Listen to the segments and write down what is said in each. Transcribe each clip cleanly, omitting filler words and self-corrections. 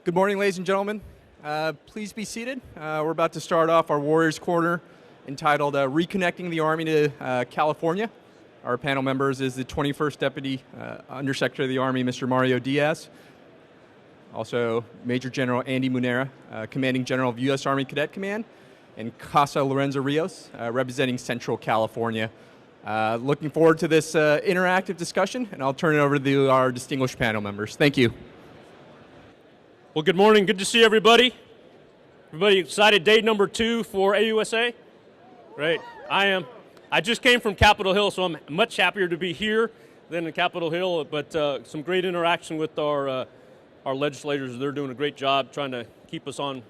Good morning, ladies and gentlemen. Please be seated. We're about to start off our Warriors Corner entitled Reconnecting the Army to California. Our panel members is the 21st Deputy Undersecretary of the Army, Mr. Mario Diaz. Also, Major General Andy Munera, Commanding General of U.S. Army Cadet Command, and Casa Lorenzo Rios, representing Central California. Looking forward to this interactive discussion, and I'll turn it over to our distinguished panel members. Thank you. Well, good morning. Good to see everybody. Everybody excited? Day number 2 for AUSA? Great. I am. I just came from Capitol Hill, so I'm much happier to be here than in Capitol Hill, but some great interaction with our legislators. They're doing a great job trying to keep us on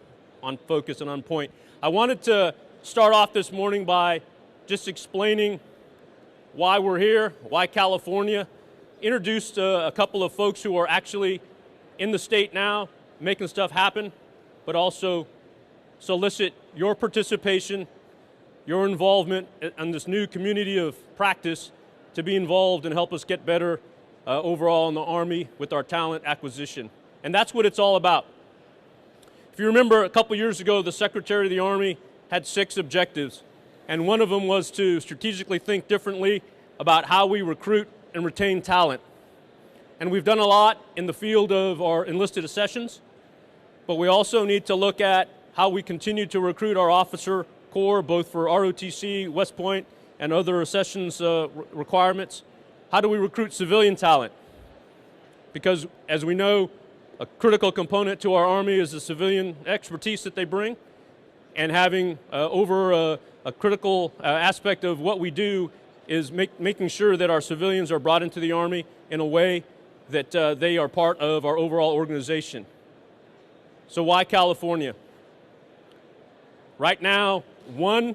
focus and on point. I wanted to start off this morning by just explaining why we're here, why California. Introduced a couple of folks who are actually in the state now, making stuff happen, but also solicit your participation, your involvement in this new community of practice to be involved and help us get better overall in the Army with our talent acquisition. And that's what it's all about. If you remember, a couple years ago, the Secretary of the Army had 6 objectives, and one of them was to strategically think differently about how we recruit and retain talent. And we've done a lot in the field of our enlisted accessions, but we also need to look at how we continue to recruit our officer corps, both for ROTC, West Point, and other accessions requirements. How do we recruit civilian talent? Because, as we know, a critical component to our Army is the civilian expertise that they bring, and having a critical aspect of what we do is making sure that our civilians are brought into the Army in a way that they are part of our overall organization. So why California? Right now, 1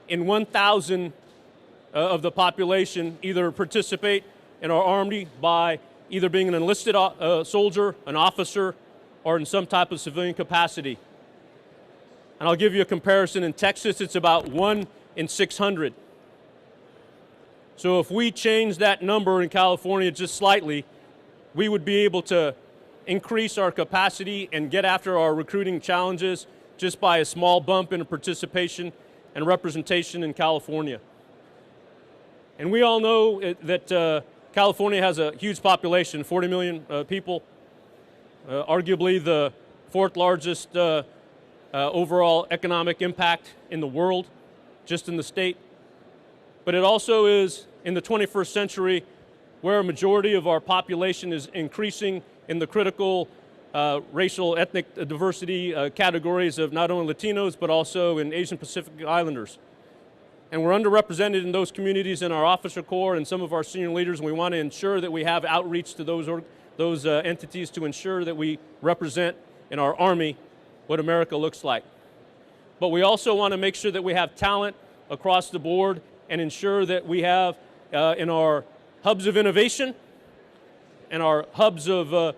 in 1,000 of the population either participate in our Army by either being an enlisted soldier, an officer, or in some type of civilian capacity. And I'll give you a comparison. In Texas, it's about 1 in 600. So if we change that number in California just slightly, we would be able to increase our capacity and get after our recruiting challenges just by a small bump in participation and representation in California. And we all know that California has a huge population, 40 million people, arguably the 4th largest overall economic impact in the world, just in the state. But it also is, in the 21st century, where a majority of our population is increasing in the critical racial, ethnic diversity categories of not only Latinos, but also in Asian Pacific Islanders. And we're underrepresented in those communities in our officer corps and some of our senior leaders, and we want to ensure that we have outreach to those entities to ensure that we represent in our Army what America looks like. But we also want to make sure that we have talent across the board and ensure that we have in our hubs of innovation and our hubs of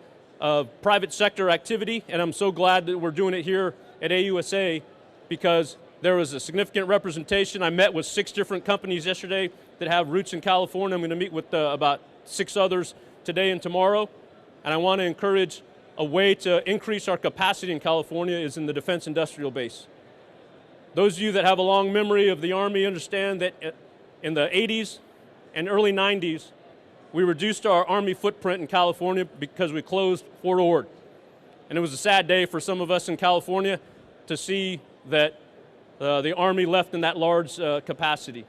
private sector activity, and I'm so glad that we're doing it here at AUSA because there was a significant representation. I met with 6 different companies yesterday that have roots in California. I'm going to meet with about 6 others today and tomorrow, and I want to encourage a way to increase our capacity in California is in the defense industrial base. Those of you that have a long memory of the Army understand that in the 80s and early 90s, we reduced our Army footprint in California because we closed Fort Ord. And it was a sad day for some of us in California to see that the Army left in that large capacity.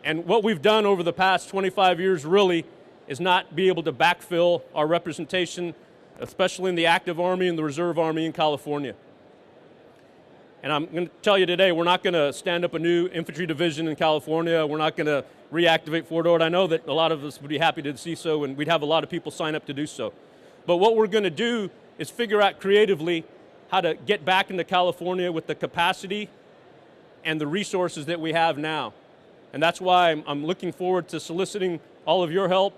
And what we've done over the past 25 years really is not be able to backfill our representation, especially in the active Army and the Reserve Army in California. And I'm going to tell you today, we're not going to stand up a new infantry division in California. We're not going to reactivate Fort Ord. I know that a lot of us would be happy to see so, and we'd have a lot of people sign up to do so. But what we're going to do is figure out creatively how to get back into California with the capacity and the resources that we have now. And that's why I'm looking forward to soliciting all of your help,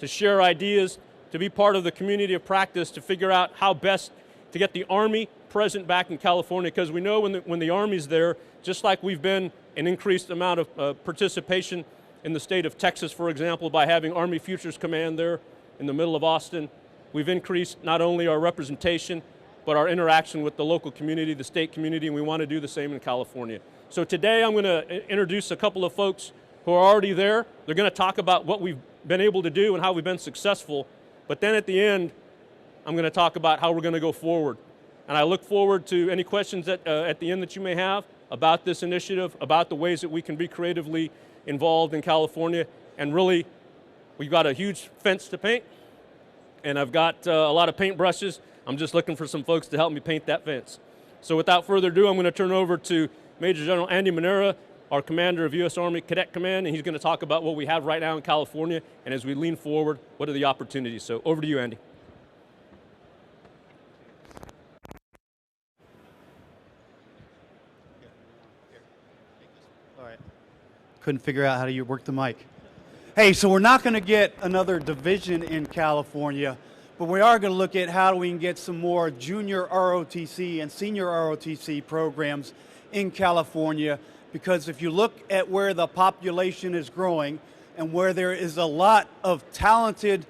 to share ideas, to be part of the community of practice, to figure out how best to get the Army present back in California, because we know when the Army's there, just like we've been an increased amount of participation in the state of Texas, for example, by having Army Futures Command there in the middle of Austin, we've increased not only our representation, but our interaction with the local community, the state community, and we want to do the same in California. So today I'm going to introduce a couple of folks who are already there. They're going to talk about what we've been able to do and how we've been successful, but then at the end, I'm going to talk about how we're going to go forward. And I look forward to any questions at the end that you may have about this initiative, about the ways that we can be creatively involved in California. And really, we've got a huge fence to paint, and I've got a lot of paint brushes. I'm just looking for some folks to help me paint that fence. So without further ado, I'm going to turn over to Major General Andy Manera, our commander of U.S. Army Cadet Command, and he's going to talk about what we have right now in California, and as we lean forward, what are the opportunities. So over to you, Andy. All right. Couldn't figure out how to work the mic. Hey, so we're not going to get another division in California, but we are going to look at how we can get some more junior ROTC and senior ROTC programs in California, because if you look at where the population is growing and where there is a lot of talented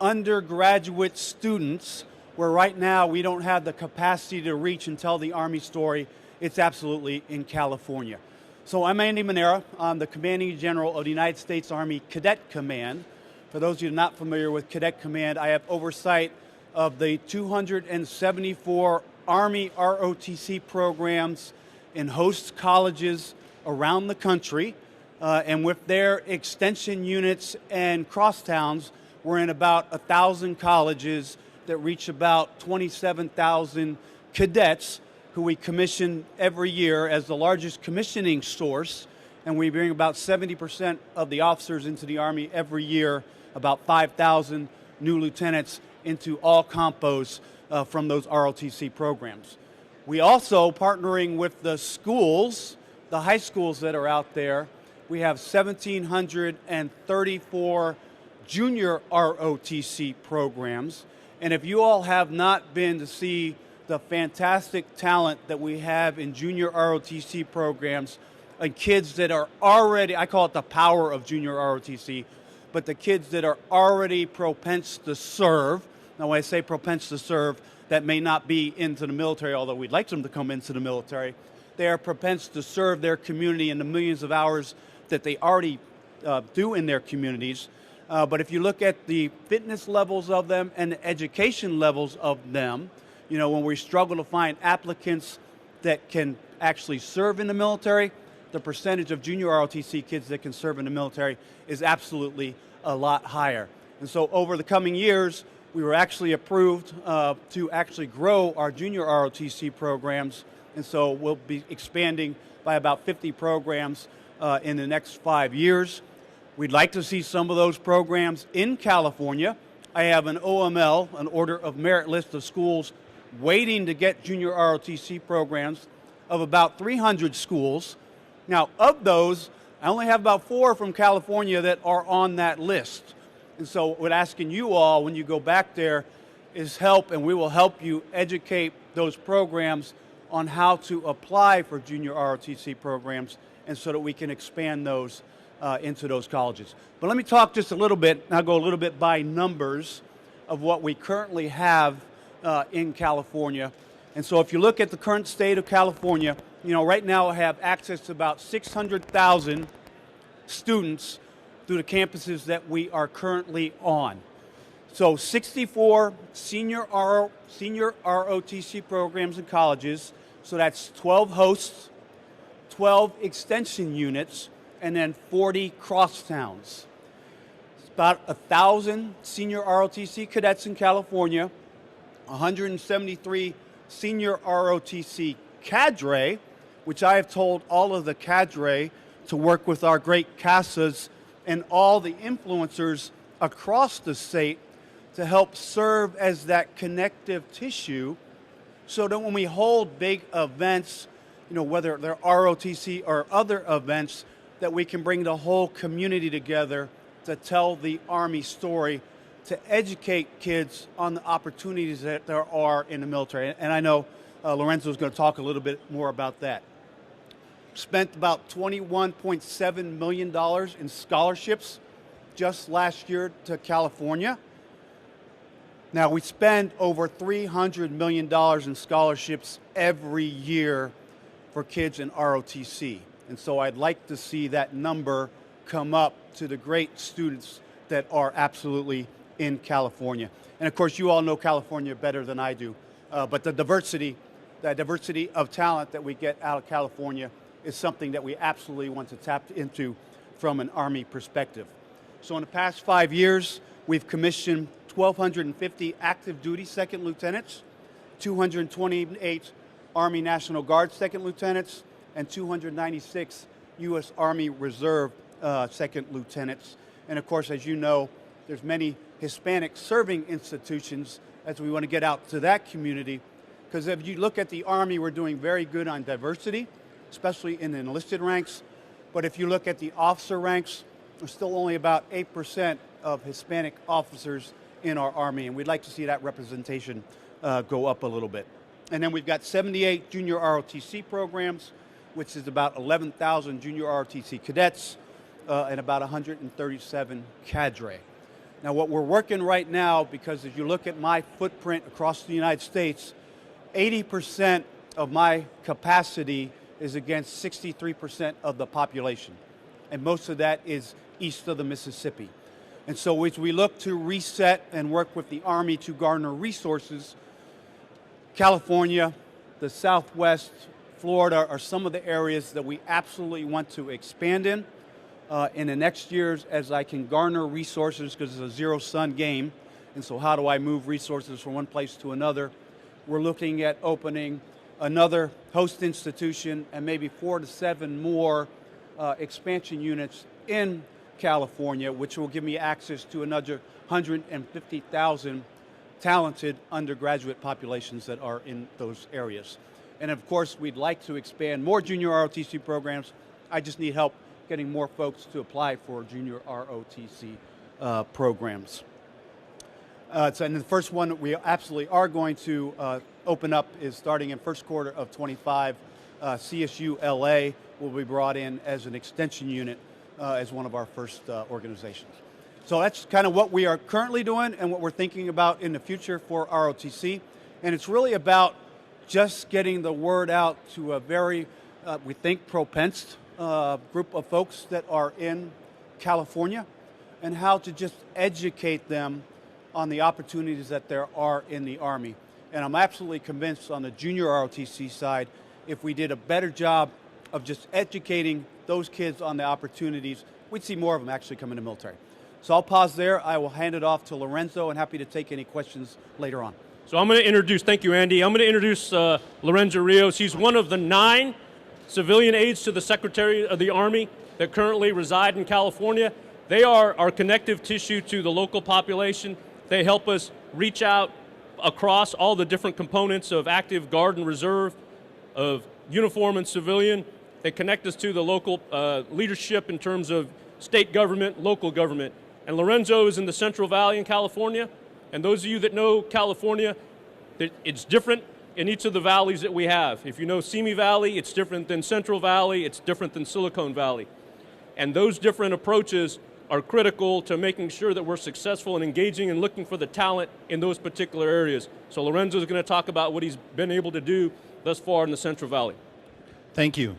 undergraduate students, where right now we don't have the capacity to reach and tell the Army story, it's absolutely in California. So I'm Andy Manera. I'm the Commanding General of the United States Army Cadet Command. For those of you not familiar with Cadet Command, I have oversight of the 274 Army ROTC programs in host colleges around the country. And with their extension units and crosstowns, we're in about 1,000 colleges that reach about 27,000 cadets who we commission every year as the largest commissioning source, and we bring about 70% of the officers into the Army every year, about 5,000 new lieutenants into all compos from those ROTC programs. We also, partnering with the schools, the high schools that are out there, we have 1,734 junior ROTC programs, and if you all have not been to see the fantastic talent that we have in junior ROTC programs, and kids that are already, I call it the power of junior ROTC, but the kids that are already propense to serve. Now when I say propense to serve, that may not be into the military, although we'd like them to come into the military. They are propense to serve their community in the millions of hours that they already do in their communities. But if you look at the fitness levels of them and the education levels of them, you know, when we struggle to find applicants that can actually serve in the military, the percentage of junior ROTC kids that can serve in the military is absolutely a lot higher. And so over the coming years, we were actually approved to actually grow our junior ROTC programs, and so we'll be expanding by about 50 programs in the next 5 years. We'd like to see some of those programs in California. I have an OML, an Order of Merit list of schools waiting to get junior ROTC programs of about 300 schools. Now, of those, I only have about 4 from California that are on that list. And so what asking you all, when you go back there, is help, and we will help you educate those programs on how to apply for junior ROTC programs, and so that we can expand those into those colleges. But let me talk just a little bit, and I'll go a little bit by numbers of what we currently have in California. And so if you look at the current state of California, you know, right now I have access to about 600,000 students through the campuses that we are currently on. So 64 senior ROTC programs and colleges, so that's 12 hosts, 12 extension units, and then 40 crosstowns. It's about 1,000 senior ROTC cadets in California, 173 senior ROTC cadre, which I have told all of the cadre to work with our great CASAs and all the influencers across the state to help serve as that connective tissue, so that when we hold big events, you know, whether they're ROTC or other events, that we can bring the whole community together to tell the Army story, to educate kids on the opportunities that there are in the military. And I know Lorenzo is going to talk a little bit more about that. Spent about $21.7 million in scholarships just last year to California. Now, we spend over $300 million in scholarships every year for kids in ROTC. And so I'd like to see that number come up to the great students that are absolutely in California. And of course, you all know California better than I do, but the diversity of talent that we get out of California is something that we absolutely want to tap into from an Army perspective. So in the past 5 years, we've commissioned 1,250 active duty second lieutenants, 228 Army National Guard second lieutenants, and 296 U.S. Army Reserve second lieutenants. And of course, as you know, there's many Hispanic serving institutions as we want to get out to that community. Because if you look at the Army, we're doing very good on diversity, especially in the enlisted ranks. But if you look at the officer ranks, there's still only about 8% of Hispanic officers in our Army, and we'd like to see that representation go up a little bit. And then we've got 78 junior ROTC programs, which is about 11,000 junior ROTC cadets and about 137 cadre. Now what we're working right now, because if you look at my footprint across the United States, 80% of my capacity is against 63% of the population. And most of that is east of the Mississippi. And so as we look to reset and work with the Army to garner resources, California, the Southwest, Florida are some of the areas that we absolutely want to expand in the next years as I can garner resources, because it's a zero-sum game. And so how do I move resources from one place to another? We're looking at opening another host institution and maybe 4 to 7 more expansion units in California, which will give me access to another 150,000 talented undergraduate populations that are in those areas. And of course, we'd like to expand more junior ROTC programs. I just need help getting more folks to apply for junior ROTC programs. So and the first one we absolutely are going to open up is starting in first quarter of 25. CSU LA will be brought in as an extension unit as one of our first organizations. So that's kind of what we are currently doing and what we're thinking about in the future for ROTC. And it's really about just getting the word out to a very, we think, propense group of folks that are in California, and how to just educate them on the opportunities that there are in the Army. And I'm absolutely convinced on the junior ROTC side, if we did a better job of just educating those kids on the opportunities, we'd see more of them actually come in the military. So I'll pause there. I will hand it off to Lorenzo, and happy to take any questions later on. So I'm going to introduce, thank you, Andy. I'm going to introduce Lorenzo Rios. He's one of the 9 civilian aides to the Secretary of the Army that currently reside in California. They are our connective tissue to the local population. They help us reach out across all the different components of active guard and reserve, of uniform and civilian. They connect us to the local leadership in terms of state government, local government. And Lorenzo is in the Central Valley in California. And those of you that know California, it's different in each of the valleys that we have. If you know Simi Valley, it's different than Central Valley, it's different than Silicon Valley. And those different approaches are critical to making sure that we're successful in engaging and looking for the talent in those particular areas. So Lorenzo is going to talk about what he's been able to do thus far in the Central Valley. Thank you.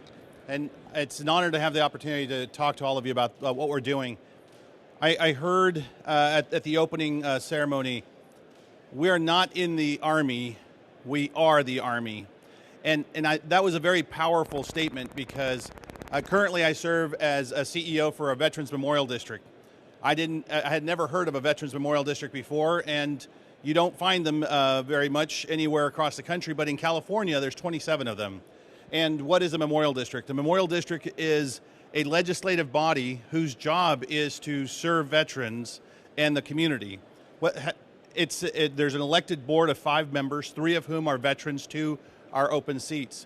And it's an honor to have the opportunity to talk to all of you about what we're doing. I heard at the opening ceremony, we are not in the Army, we are the Army. And that was a very powerful statement, because currently I serve as a CEO for a Veterans Memorial District. I had never heard of a Veterans Memorial District before, and you don't find them very much anywhere across the country, but in California there's 27 of them. And what is a memorial district? A memorial district is a legislative body whose job is to serve veterans and the community. There's an elected board of 5 members, 3 of whom are veterans, 2 are open seats.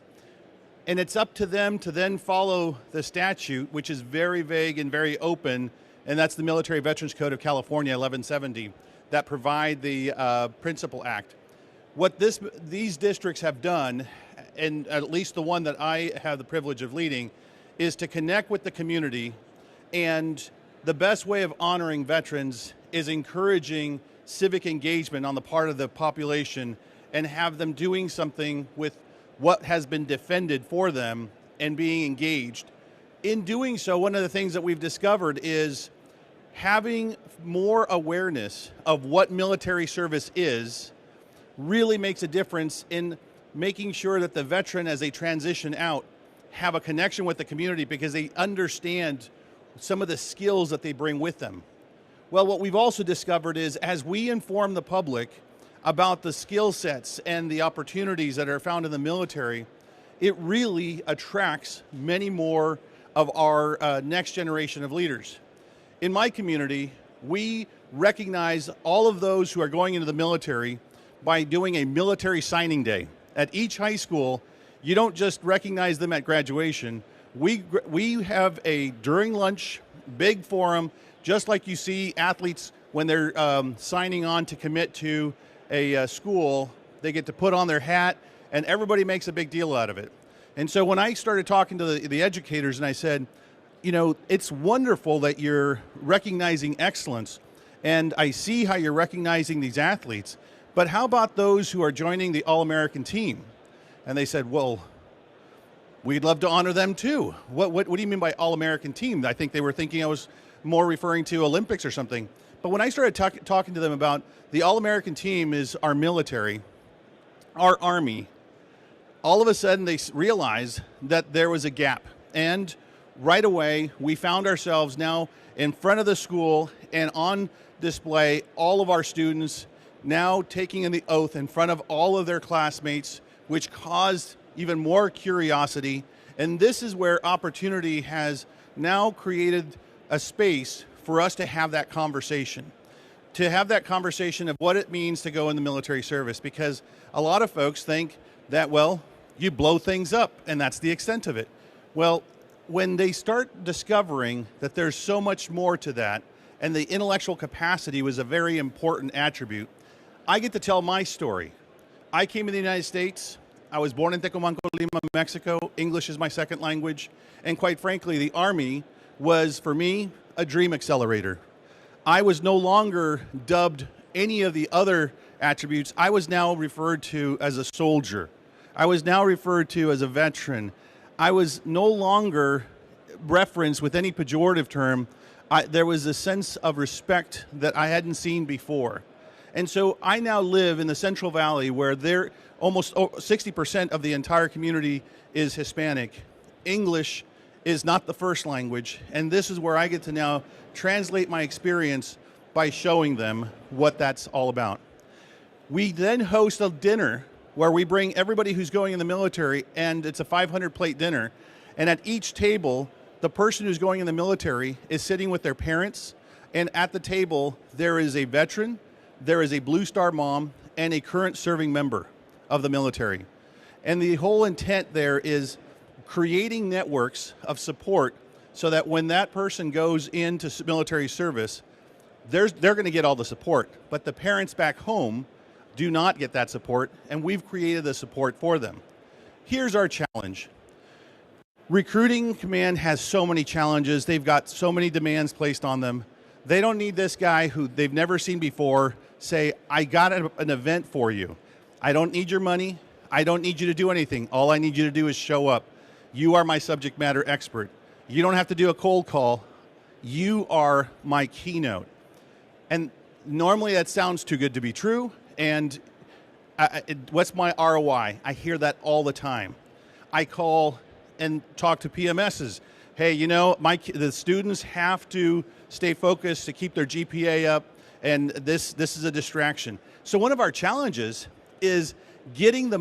And it's up to them to then follow the statute, which is very vague and very open, and that's the Military Veterans Code of California, 1170, that provide the Principal Act. What these districts have done, and at least the one that I have the privilege of leading, is to connect with the community. And the best way of honoring veterans is encouraging civic engagement on the part of the population and have them doing something with what has been defended for them and being engaged. In doing so, one of the things that we've discovered is having more awareness of what military service is really makes a difference in making sure that the veteran, as they transition out, have a connection with the community because they understand some of the skills that they bring with them. Well, what we've also discovered is as we inform the public about the skill sets and the opportunities that are found in the military, it really attracts many more of our next generation of leaders. In my community, we recognize all of those who are going into the military by doing a military signing day. At each high school, you don't just recognize them at graduation. We have a during lunch big forum, just like you see athletes when they're signing on to commit to a school. They get to put on their hat, and everybody makes a big deal out of it. And so when I started talking to the educators, and I said, you know, it's wonderful that you're recognizing excellence, and I see how you're recognizing these athletes, but how about those who are joining the All-American team? And they said, well, we'd love to honor them too. What do you mean by All-American team? I think they were thinking I was more referring to Olympics or something. But when I started talking to them about the All-American team is our military, our Army, all of a sudden they realized that there was a gap. And right away, we found ourselves now in front of the school and on display, all of our students now taking the oath in front of all of their classmates, which caused even more curiosity. And this is where opportunity has now created a space for us to have that conversation. To have that conversation of what it means to go in the military service. Because a lot of folks think that, well, you blow things up and that's the extent of it. Well, when they start discovering that there's so much more to that, and the intellectual capacity was a very important attribute, I get to tell my story. I came to the United States. I was born in Tecomanco, Lima, Mexico. English is my second language. And quite frankly, the Army was, for me, a dream accelerator. I was no longer dubbed any of the other attributes. I was now referred to as a soldier. I was now referred to as a veteran. I was no longer referenced with any pejorative term. There was a sense of respect that I hadn't seen before. And so I now live in the Central Valley where there almost 60% of the entire community is Hispanic. English is not the first language, and this is where I get to now translate my experience by showing them what that's all about. We then host a dinner where we bring everybody who's going in the military, and it's a 500-plate dinner, and at each table, the person who's going in the military is sitting with their parents, and at the table, there is a veteran, there is a Blue Star mom, and a current serving member of the military. And the whole intent there is creating networks of support so that when that person goes into military service, they're going to get all the support, but the parents back home do not get that support, and we've created the support for them. Here's our challenge. Recruiting command has so many challenges. They've got so many demands placed on them. They don't need this guy who they've never seen before say, I got an event for you. I don't need your money. I don't need you to do anything. All I need you to do is show up. You are my subject matter expert. You don't have to do a cold call. You are my keynote. And normally that sounds too good to be true. And what's my ROI? I hear that all the time. I call and talk to PMSs. Hey, you know, the students have to stay focused to keep their GPA up, and this is a distraction. So one of our challenges is getting the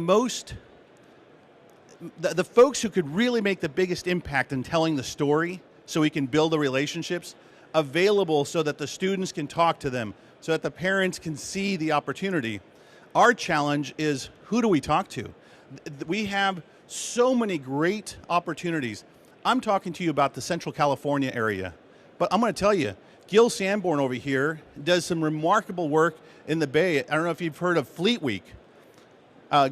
folks who could really make the biggest impact in telling the story so we can build the relationships available so that the students can talk to them, so that the parents can see the opportunity. Our challenge is, who do we talk to? We have so many great opportunities. I'm talking to you about the Central California area, but I'm going to tell you, Gil Sanborn over here does some remarkable work in the Bay. I don't know if you've heard of Fleet Week.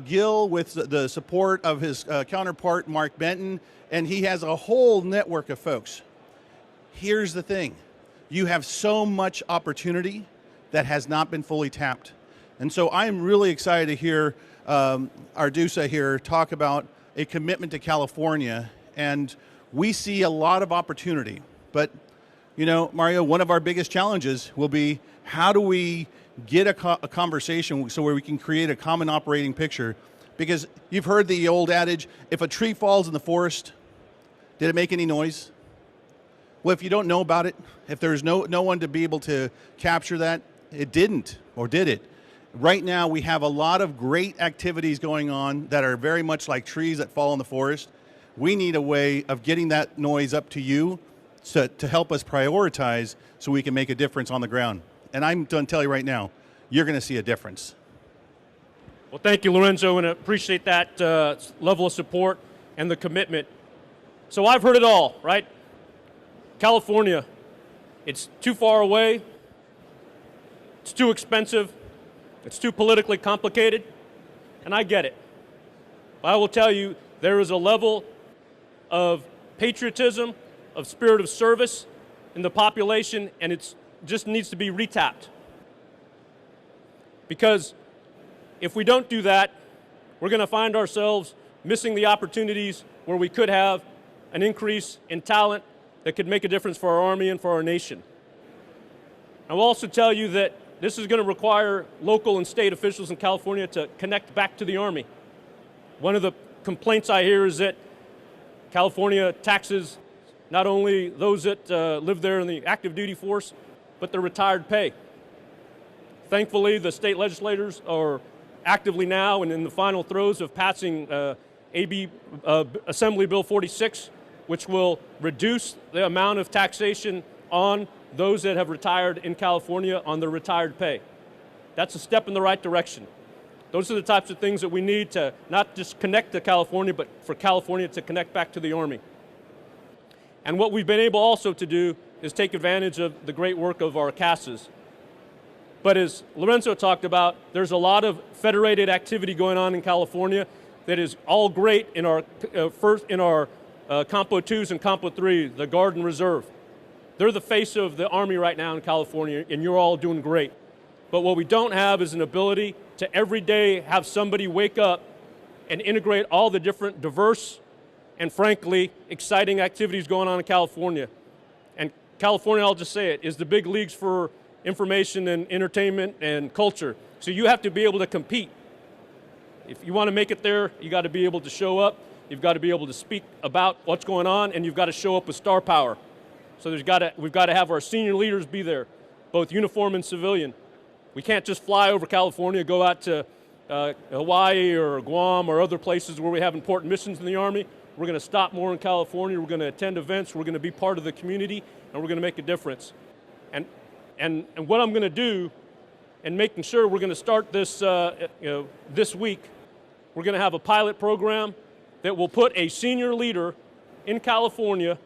Gil, with the support of his counterpart, Mark Benton, and he has a whole network of folks. Here's the thing. You have so much opportunity, that has not been fully tapped. And so I'm really excited to hear our AUSA here talk about a commitment to California, and we see a lot of opportunity. But, you know, Mario, one of our biggest challenges will be how do we get a conversation so where we can create a common operating picture? Because you've heard the old adage, if a tree falls in the forest, did it make any noise? Well, if you don't know about it, if there's no one to be able to capture that, it didn't, or did it? Right now, we have a lot of great activities going on that are very much like trees that fall in the forest. We need a way of getting that noise up to you to help us prioritize so we can make a difference on the ground. And I'm going to tell you right now, you're going to see a difference. Well, thank you, Lorenzo, and I appreciate that level of support and the commitment. So I've heard it all, right? California, it's too far away, it's too expensive, it's too politically complicated, and I get it. But I will tell you, there is a level of patriotism, of spirit of service in the population, and it just needs to be retapped. Because if we don't do that, we're going to find ourselves missing the opportunities where we could have an increase in talent that could make a difference for our Army and for our nation. I will also tell you that this is going to require local and state officials in California to connect back to the Army. One of the complaints I hear is that California taxes not only those that live there in the active duty force, but their retired pay. Thankfully, the state legislators are actively now and in the final throes of passing Assembly Bill 46, which will reduce the amount of taxation on those that have retired in California on their retired pay. That's a step in the right direction. Those are the types of things that we need to not just connect to California, but for California to connect back to the Army. And what we've been able also to do is take advantage of the great work of our CASAs. But as Lorenzo talked about, there's a lot of federated activity going on in California that is all great in our Compo 2s and Compo 3, the Guard and Reserve. They're the face of the Army right now in California, and you're all doing great. But what we don't have is an ability to every day have somebody wake up and integrate all the different diverse and frankly exciting activities going on in California. And California, I'll just say it, is the big leagues for information and entertainment and culture. So you have to be able to compete. If you want to make it there, you got to be able to show up, you've got to be able to speak about what's going on, and you've got to show up with star power. So we've got to have our senior leaders be there, both uniform and civilian. We can't just fly over California, go out to Hawaii or Guam or other places where we have important missions in the Army. We're going to stop more in California, we're going to attend events, we're going to be part of the community, and we're going to make a difference. And what I'm going to do, and making sure we're going to start this this week, we're going to have a pilot program that will put a senior leader in California,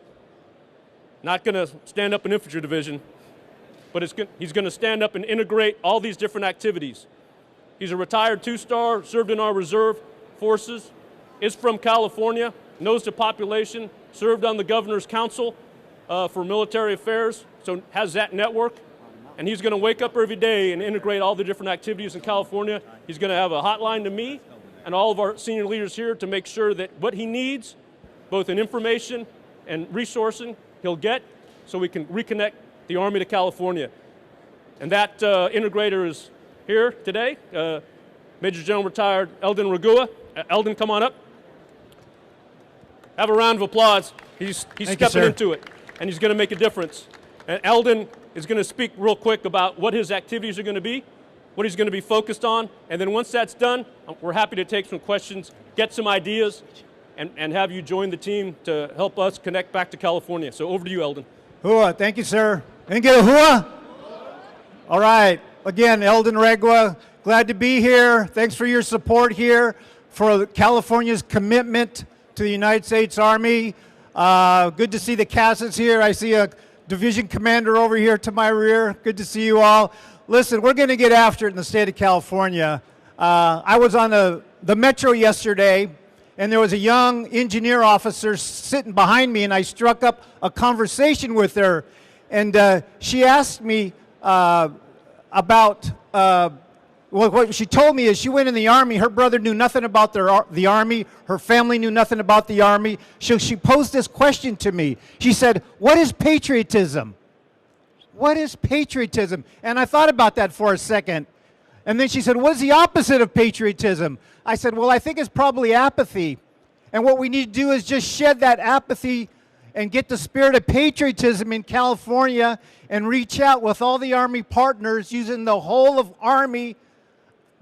not going to stand up an infantry division, but he's going to stand up and integrate all these different activities. He's a retired 2-star, served in our reserve forces, is from California, knows the population, served on the Governor's Council for Military Affairs, so has that network. And he's going to wake up every day and integrate all the different activities in California. He's going to have a hotline to me and all of our senior leaders here to make sure that what he needs, both in information and resourcing, he'll get so we can reconnect the Army to California. And that integrator is here today, Major General Retired Eldon Ragua. Eldon, come on up. Have a round of applause. He's stepping into it, and he's going to make a difference. And Eldon is going to speak real quick about what his activities are going to be, what he's going to be focused on, and then once that's done, we're happy to take some questions, get some ideas, and have you join the team to help us connect back to California. So over to you, Eldon. Hua, thank you, sir. Can you get a hua? All right. Again, Eldon Regua, glad to be here. Thanks for your support here for California's commitment to the United States Army. Good to see the CASAs here. I see a division commander over here to my rear. Good to see you all. Listen, we're going to get after it in the state of California. I was on the Metro yesterday, and there was a young engineer officer sitting behind me, and I struck up a conversation with her. And she asked me, about, well, what she told me is she went in the Army. Her brother knew nothing about the Army. Her family knew nothing about the Army. She posed this question to me. She said, what is patriotism? What is patriotism? And I thought about that for a second. And then she said, what is the opposite of patriotism? I said, well, I think it's probably apathy. And what we need to do is just shed that apathy and get the spirit of patriotism in California and reach out with all the Army partners using the whole of Army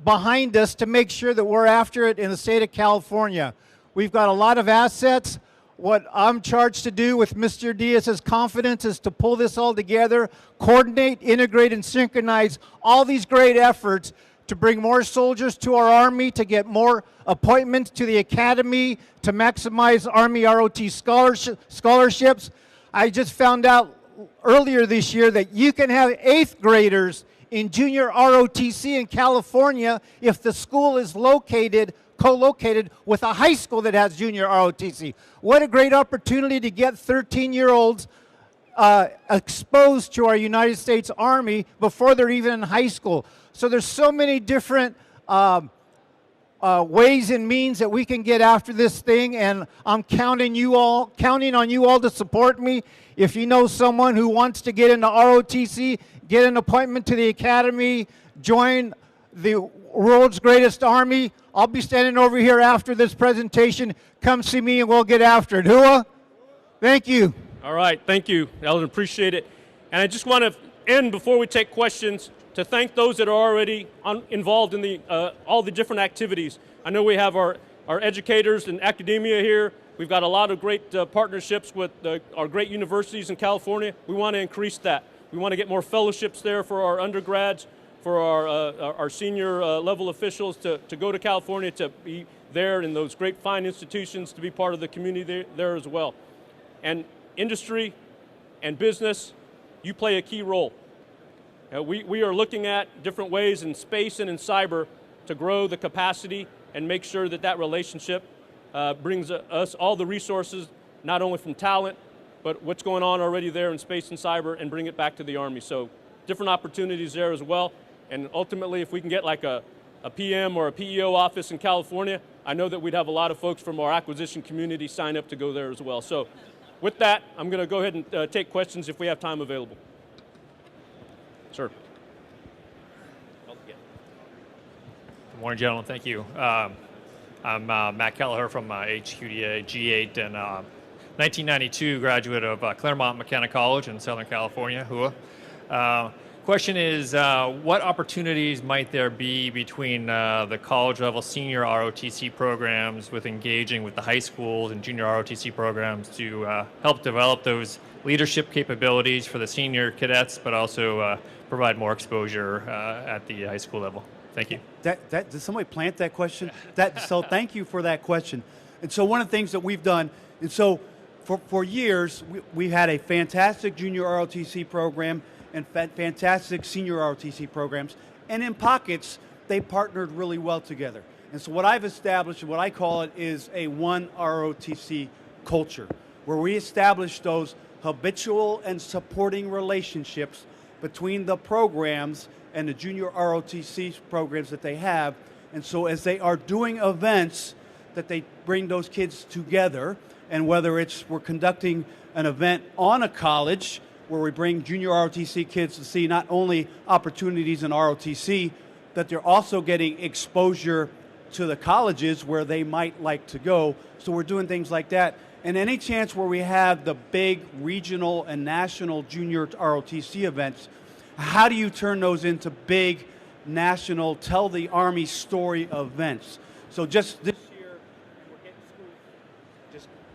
behind us to make sure that we're after it in the state of California. We've got a lot of assets. What I'm charged to do with Mr. Diaz's confidence is to pull this all together, coordinate, integrate, and synchronize all these great efforts to bring more soldiers to our Army, to get more appointments to the Academy, to maximize Army ROT scholarships. I just found out earlier this year that you can have 8th graders in junior ROTC in California if the school is co-located with a high school that has junior ROTC. What a great opportunity to get 13-year-olds exposed to our United States Army before they're even in high school. So there's so many different ways and means that we can get after this thing, and I'm counting on you all to support me. If you know someone who wants to get into ROTC, get an appointment to the Academy, join the world's greatest Army, I'll be standing over here after this presentation. Come see me and we'll get after it. Hua? Thank you. All right, thank you, Eldon, appreciate it. And I just want to end, before we take questions, to thank those that are already involved in all the different activities. I know we have our educators and academia here. We've got a lot of great partnerships with our great universities in California. We want to increase that. We want to get more fellowships there for our undergrads, for our senior level officials to go to California, to be there in those great fine institutions, to be part of the community there as well. And industry and business, you play a key role. We are looking at different ways in space and in cyber to grow the capacity and make sure that that relationship brings us all the resources, not only from talent, but what's going on already there in space and cyber, and bring it back to the Army. So different opportunities there as well. And ultimately, if we can get like a PM or a PEO office in California, I know that we'd have a lot of folks from our acquisition community sign up to go there as well. So with that, I'm going to go ahead and take questions if we have time available. Sir. Good morning, gentlemen. Thank you. I'm Matt Kelleher from HQDA G8, and 1992 graduate of Claremont McKenna College in Southern California, HUA. Question is, what opportunities might there be between the college-level senior ROTC programs with engaging with the high schools and junior ROTC programs to help develop those leadership capabilities for the senior cadets, but also provide more exposure at the high school level? Thank you. Did somebody plant that question? So thank you for that question. And so one of the things that we've done, and so for years, we've had a fantastic junior ROTC program and fantastic senior ROTC programs. And in pockets, they partnered really well together. And so what I've established, and what I call it, is a one ROTC culture, where we establish those habitual and supporting relationships between the programs and the junior ROTC programs that they have. And so as they are doing events, that they bring those kids together, and whether it's we're conducting an event on a college where we bring junior ROTC kids to see not only opportunities in ROTC, but they're also getting exposure to the colleges where they might like to go. So we're doing things like that. And any chance where we have the big regional and national junior ROTC events, how do you turn those into big national, tell the Army story events? So just this year,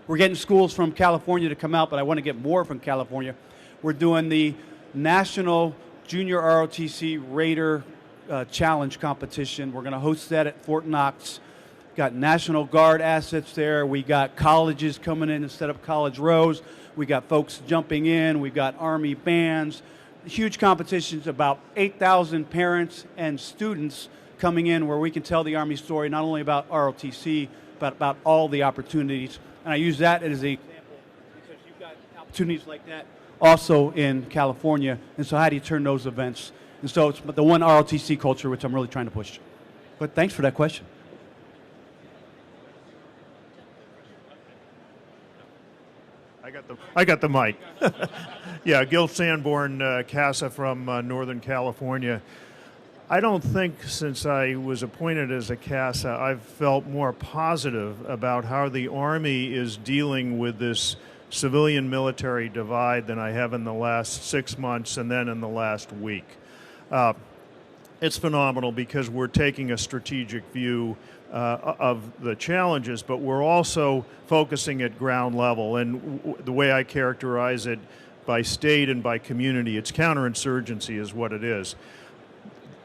we're getting schools from California to come out, but I want to get more from California. We're doing the National Junior ROTC Raider Challenge competition. We're going to host that at Fort Knox. Got National Guard assets there. We got colleges coming in to set up college rows. We got folks jumping in. We got Army bands. Huge competitions, about 8,000 parents and students coming in where we can tell the Army story, not only about ROTC, but about all the opportunities. And I use that as an example because you've got opportunities like that also in California. And so how do you turn those events And so it's the one ROTC culture which I'm really trying to push. But thanks for that question. I got the mic. Yeah, Gil Sanborn, CASA from Northern California. I don't think since I was appointed as a CASA, I've felt more positive about how the Army is dealing with this civilian-military divide than I have in the last 6 months and then in the last week. It's phenomenal because we're taking a strategic view of the challenges, but we're also focusing at ground level. And the way I characterize it, by state and by community, it's counterinsurgency is what it is.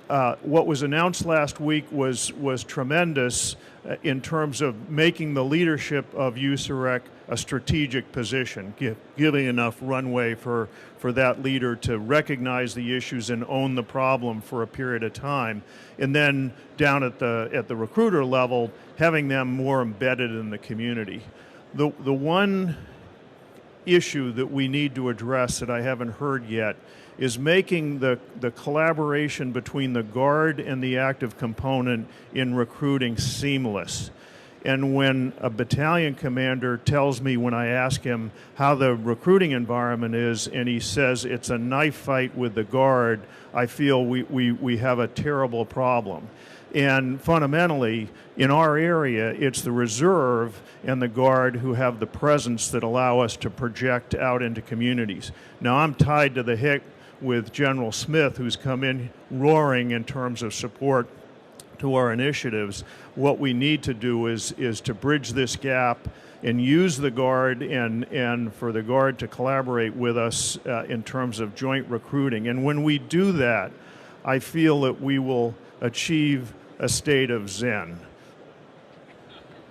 What was announced last week was tremendous in terms of making the leadership of USAREC a strategic position, giving enough runway for that leader to recognize the issues and own the problem for a period of time. And then down at the recruiter level, having them more embedded in the community. The one issue that we need to address that I haven't heard yet is making the collaboration between the Guard and the active component in recruiting seamless. And when a battalion commander tells me when I ask him how the recruiting environment is and he says it's a knife fight with the Guard, I feel we have a terrible problem. And fundamentally, in our area, it's the Reserve and the Guard who have the presence that allow us to project out into communities. Now, I'm tied to the hip with General Smith, who's come in roaring in terms of support to our initiatives. What we need to do is to bridge this gap and use the Guard and for the Guard to collaborate with us in terms of joint recruiting. And when we do that, I feel that we will achieve a state of Zen.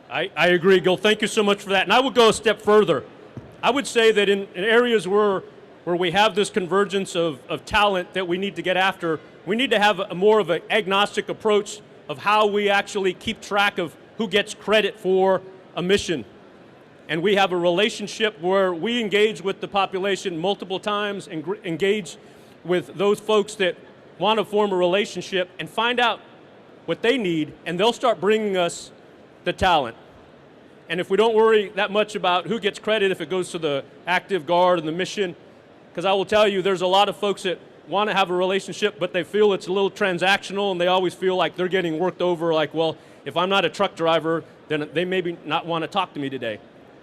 I agree, Gil. Thank you so much for that. And I would go a step further. I would say that in areas where we have this convergence of talent that we need to get after, we need to have a more of an agnostic approach of how we actually keep track of who gets credit for a mission. And we have a relationship where we engage with the population multiple times and engage with those folks that want to form a relationship and find out what they need, and they'll start bringing us the talent. And if we don't worry that much about who gets credit if it goes to the active Guard and the mission, because I will tell you there's a lot of folks that want to have a relationship, but they feel it's a little transactional, and they always feel like they're getting worked over, like, well, if I'm not a truck driver, then they maybe not want to talk to me today.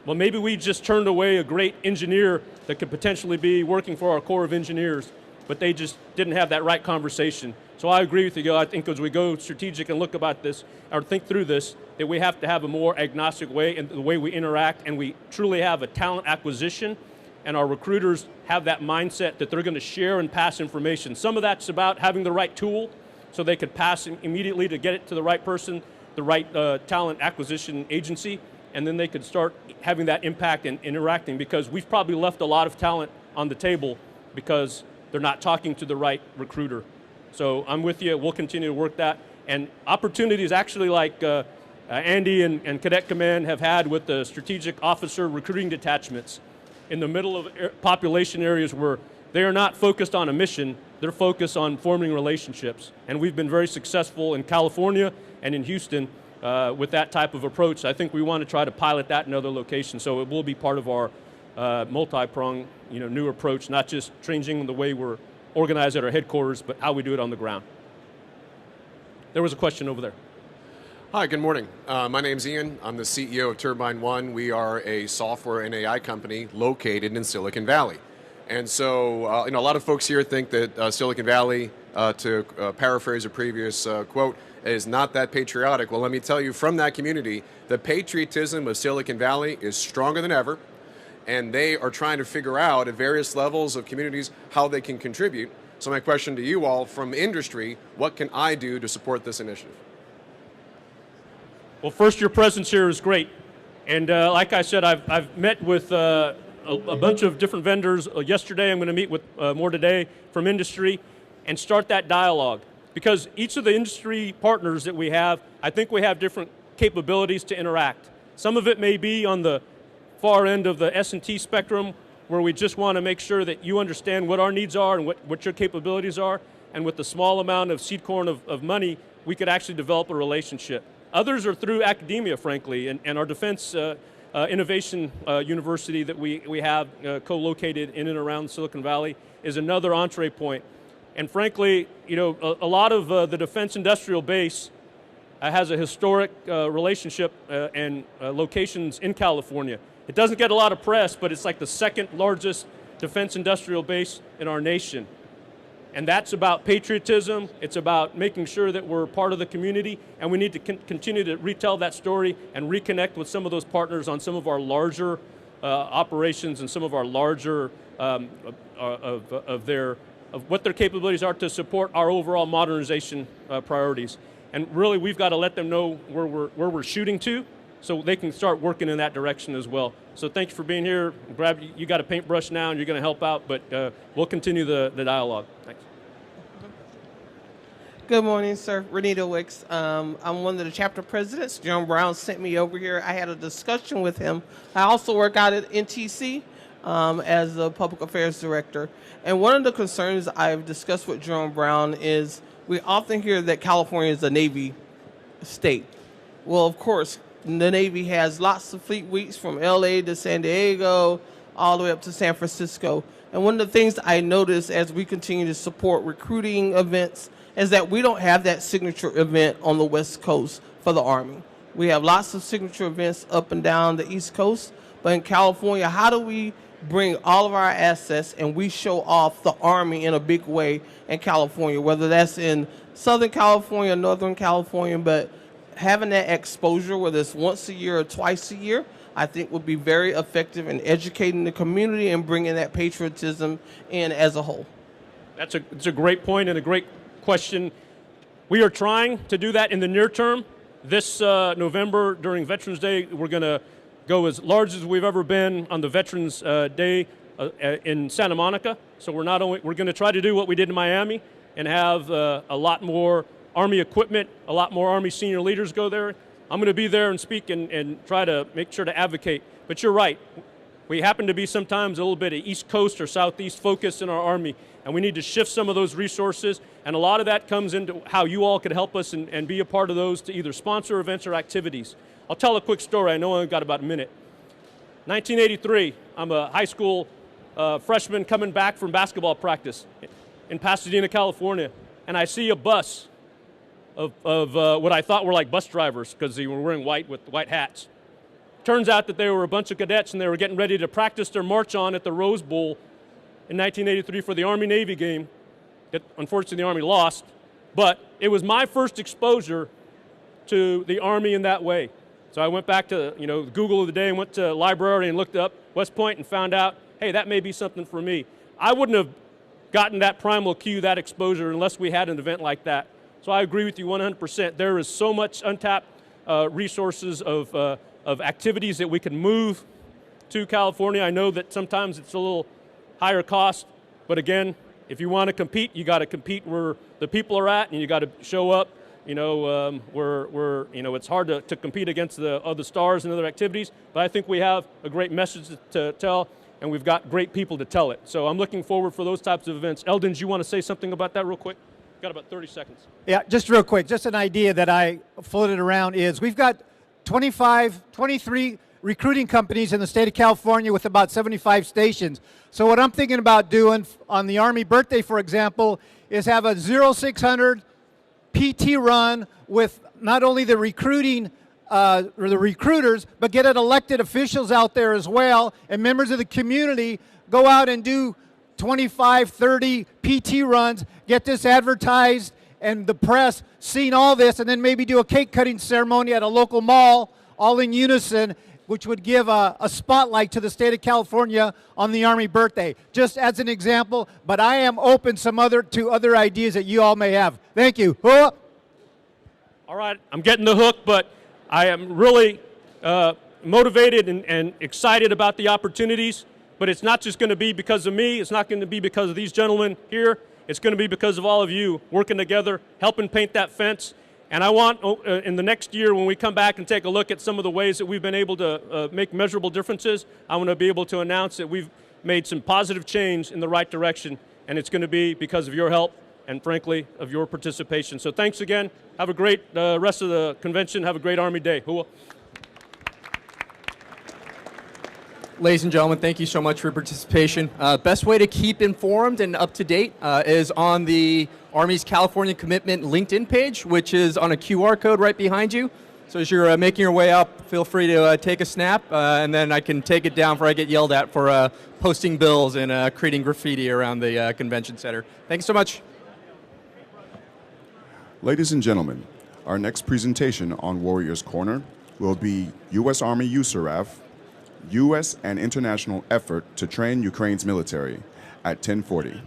Well, maybe we just turned away a great engineer that could potentially be working for our Corps of Engineers, but they just didn't have that right conversation. So I agree with you, Gil. I think as we go strategic and look about this, or think through this, that we have to have a more agnostic way in the way we interact, and we truly have a talent acquisition, and our recruiters have that mindset that they're going to share and pass information. Some of that's about having the right tool, so they could pass immediately to get it to the right person, the right talent acquisition agency, and then they could start having that impact and interacting, because we've probably left a lot of talent on the table because they're not talking to the right recruiter. So I'm with you. We'll continue to work that. And opportunities actually like Andy and Cadet Command have had with the strategic officer recruiting detachments in the middle of population areas where they are not focused on a mission, they're focused on forming relationships. And we've been very successful in California and in Houston with that type of approach. I think we want to try to pilot that in other locations, so it will be part of our multi-pronged, new approach, not just changing the way we're organized at our headquarters, but how we do it on the ground. There was a question over there. Hi, good morning. My name's Ian. I'm the CEO of Turbine One. We are a software and AI company located in Silicon Valley. And so, a lot of folks here think that Silicon Valley, to paraphrase a previous quote, is not that patriotic. Well, let me tell you, from that community, the patriotism of Silicon Valley is stronger than ever, and they are trying to figure out at various levels of communities how they can contribute. So my question to you all from industry, what can I do to support this initiative? Well, first, your presence here is great. And like I said, I've met with a bunch of different vendors yesterday. I'm going to meet with more today from industry and start that dialogue. Because each of the industry partners that we have, I think we have different capabilities to interact. Some of it may be on the far end of the S&T spectrum, where we just want to make sure that you understand what our needs are and what your capabilities are. and with the small amount of seed corn of money, we could actually develop a relationship. Others are through academia, frankly, and our defense innovation university that we have co-located in and around Silicon Valley is another entree point. And frankly, you know, a lot of the defense industrial base has a historic relationship and locations in California. It doesn't get a lot of press, but it's like the second largest defense industrial base in our nation. And that's about patriotism, it's about making sure that we're part of the community, and we need to continue to retell that story and reconnect with some of those partners on some of our larger operations and some of our larger of what their capabilities are to support our overall modernization priorities. And really, we've got to let them know where we're shooting to, so they can start working in that direction as well. So thank you for being here. Brad, you got a paintbrush now, and you're going to help out, but we'll continue the dialogue. Thanks. Good morning, sir. Renita Wicks. I'm one of the chapter presidents. John Brown sent me over here. I had a discussion with him. I also work out at NTC as the public affairs director. And one of the concerns I've discussed with Jerome Brown is we often hear that California is a Navy state. Well, of course, the Navy has lots of fleet weeks from LA to San Diego, all the way up to San Francisco. And one of the things I notice as we continue to support recruiting events is that we don't have that signature event on the West Coast for the Army. We have lots of signature events up and down the East Coast, but in California, how do we bring all of our assets and we show off the Army in a big way in California, whether that's in Southern California, Northern California, but having that exposure, whether it's once a year or twice a year, I think would be very effective in educating the community and bringing that patriotism in as a whole. It's a great point and a great question. We are trying to do that in the near term. This November during Veterans Day, we're going to go as large as we've ever been on the Veterans Day in Santa Monica. So we're going to try to do what we did in Miami and have a lot more Army equipment, a lot more Army senior leaders go there. I'm going to be there and speak and try to make sure to advocate. But you're right. We happen to be sometimes a little bit of East Coast or Southeast focus in our Army, and we need to shift some of those resources. And a lot of that comes into how you all could help us and be a part of those to either sponsor events or activities. I'll tell a quick story. I know I've got about a minute. 1983, I'm a high school freshman coming back from basketball practice in Pasadena, California, and I see a bus of what I thought were like bus drivers because they were wearing white with white hats. Turns out that they were a bunch of cadets and they were getting ready to practice their march on at the Rose Bowl in 1983 for the Army-Navy game that unfortunately the Army lost. But it was my first exposure to the Army in that way. So I went back to Google of the day and went to the library and looked up West Point and found out, hey, that may be something for me. I wouldn't have gotten that primal cue, that exposure, unless we had an event like that. So I agree with you 100%. There is so much untapped resources of activities that we can move to California. I know that sometimes it's a little higher cost, but again, if you want to compete, you got to compete where the people are at, and you got to show up. It's hard to compete against the other stars and other activities, but I think we have a great message to tell, and we've got great people to tell it. So I'm looking forward for those types of events. Eldon, do you want to say something about that real quick? Got about 30 seconds. Yeah, just real quick, just an idea that I floated around is we've got 23 recruiting companies in the state of California with about 75 stations. So what I'm thinking about doing on the Army birthday, for example, is have a 0600 PT run with not only the recruiting or the recruiters, but get elected officials out there as well, and members of the community go out and do 25, 30 PT runs, get this advertised, and the press seeing all this, and then maybe do a cake cutting ceremony at a local mall, all in unison, which would give a spotlight to the state of California on the Army birthday, just as an example. But I am open to other ideas that you all may have. Thank you. All right, I'm getting the hook, but I am really motivated and excited about the opportunities. But it's not just going to be because of me. It's not going to be because of these gentlemen here. It's going to be because of all of you working together, helping paint that fence. And I want, in the next year, when we come back and take a look at some of the ways that we've been able to make measurable differences, I want to be able to announce that we've made some positive change in the right direction, and it's going to be because of your help and frankly, of your participation. So thanks again. Have a great rest of the convention. Have a great Army Day. Hua. Ladies and gentlemen, thank you so much for your participation. Best way to keep informed and up to date is on the Army's California Commitment LinkedIn page, which is on a QR code right behind you. So as you're making your way up, feel free to take a snap, and then I can take it down before I get yelled at for posting bills and creating graffiti around the convention center. Thanks so much. Ladies and gentlemen, our next presentation on Warriors Corner will be U.S. Army USARAF, U.S. and international effort to train Ukraine's military at 10:40.